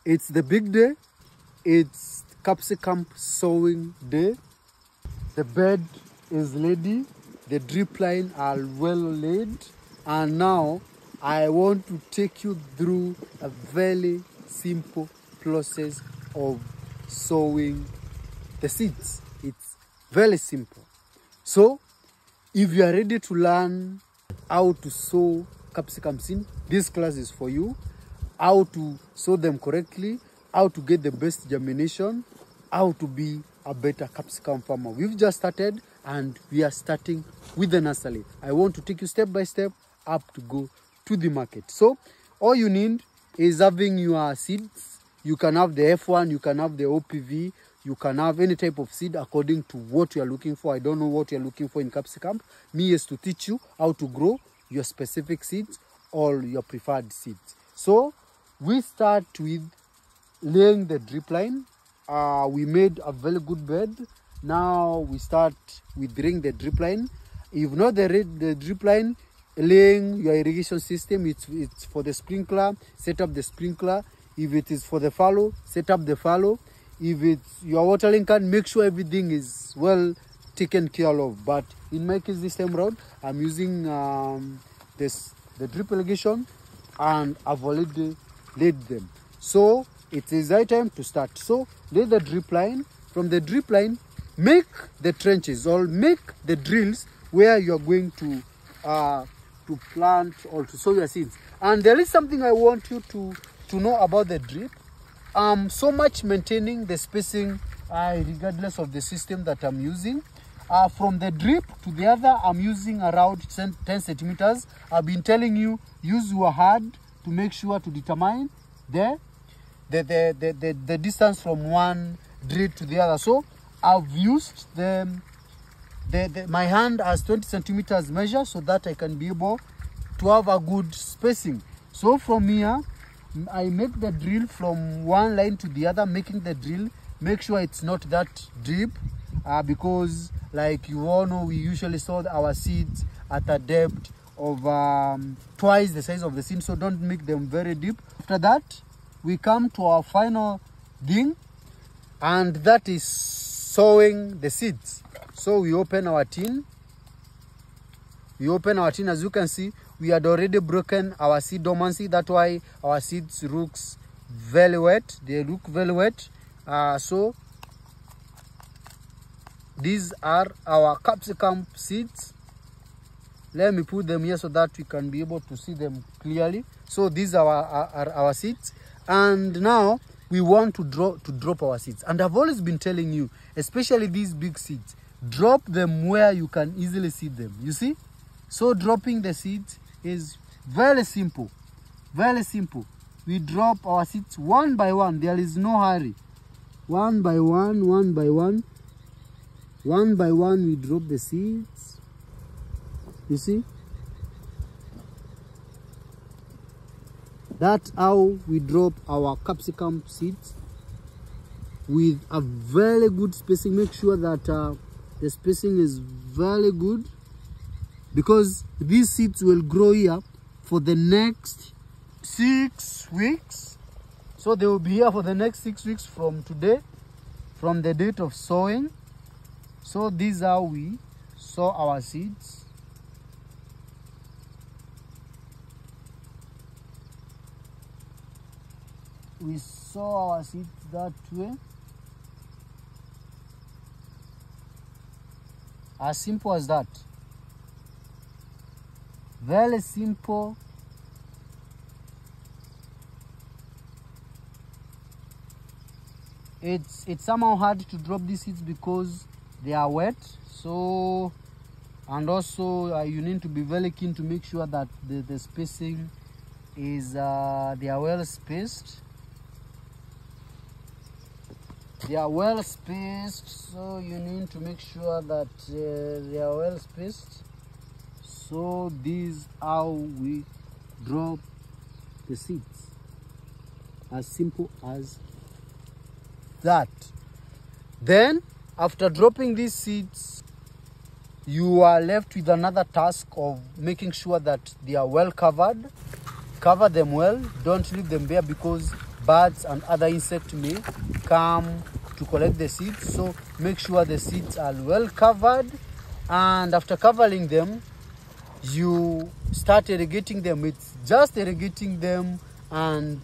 It's the big day. It's capsicum sowing day. The bed is ready. The drip line are well laid. And now I want to take you through a very simple process of sowing the seeds. It's very simple. So if you are ready to learn how to sow capsicum seed, this class is for you. How to sow them correctly, how to get the best germination, how to be a better capsicum farmer. We've just started and we are starting with the nursery. I want to take you step by step up to go to the market. So all you need is having your seeds. You can have the F1, you can have the OPV, you can have any type of seed according to what you are looking for. I don't know what you are looking for in capsicum. Me is to teach you how to grow your specific seeds or your preferred seeds. So we start with laying the drip line. We made a very good bed. Now we start with laying the drip line. If not the drip line, laying your irrigation system, it's for the sprinkler, set up the sprinkler. If it is for the fallow, set up the fallow. If it's your watering can, make sure everything is well taken care of. But in my case this time around, I'm using the drip irrigation, and I've already laid them. So it is high time to start. So lay the drip line. From the drip line, make the trenches or make the drills where you're going to plant or to sow your seeds. And there is something I want you to know about the drip. So much maintaining the spacing regardless of the system that I'm using. From the drip to the other, I'm using around 10 centimeters. I've been telling you, use your hand to make sure to determine the distance from one drill to the other. So I've used my hand as 20 centimeters measure so that I can be able to have a good spacing. So from here, I make the drill from one line to the other, making the drill, make sure it's not that deep, because like you all know, we usually sow our seeds at a depth of twice the size of the seed, so don't make them very deep. After that, we come to our final thing, and that is sowing the seeds. So we open our tin. As you can see, we had already broken our seed dormancy. That's why our seeds looks very wet. They look very wet. So these are our capsicum seeds. Let me put them here so that we can be able to see them clearly. So these are our seeds. And now we want to drop our seeds. And I've always been telling you, especially these big seeds, drop them where you can easily see them. You see? So dropping the seeds is very simple. Very simple. We drop our seeds one by one. There is no hurry. One by one, one by one. One by one we drop the seeds. You see? That's how we drop our capsicum seeds, with a very good spacing. Make sure that the spacing is very good, because these seeds will grow here for the next 6 weeks. So they will be here for the next 6 weeks from today, from the date of sowing. So this is how we sow our seeds. We sow our seeds that way. As simple as that. Very simple. It's somehow hard to drop these seeds because they are wet. So, and also you need to be very keen to make sure that the spacing is they are well spaced. They are well spaced, so you need to make sure that they are well spaced. So this is how we drop the seeds. As simple as that. Then after dropping these seeds, you are left with another task of making sure that they are well covered. Cover them well. Don't leave them bare, because birds and other insects may come to collect the seeds. So make sure the seeds are well covered, and after covering them, you start irrigating them. It's just irrigating them and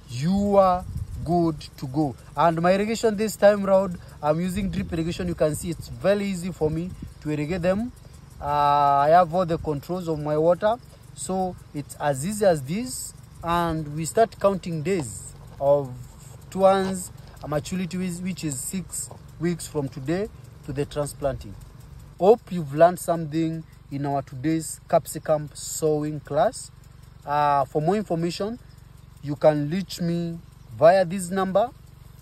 you are good to go. And my irrigation this time round, I'm using drip irrigation. You can see it's very easy for me to irrigate them. I have all the controls of my water, so it's as easy as this. And we start counting days of towards a maturity, which is 6 weeks from today to the transplanting. Hope you've learned something in our today's capsicum sowing class. For more information, you can reach me via this number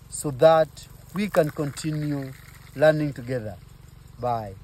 so that we can continue learning together. Bye.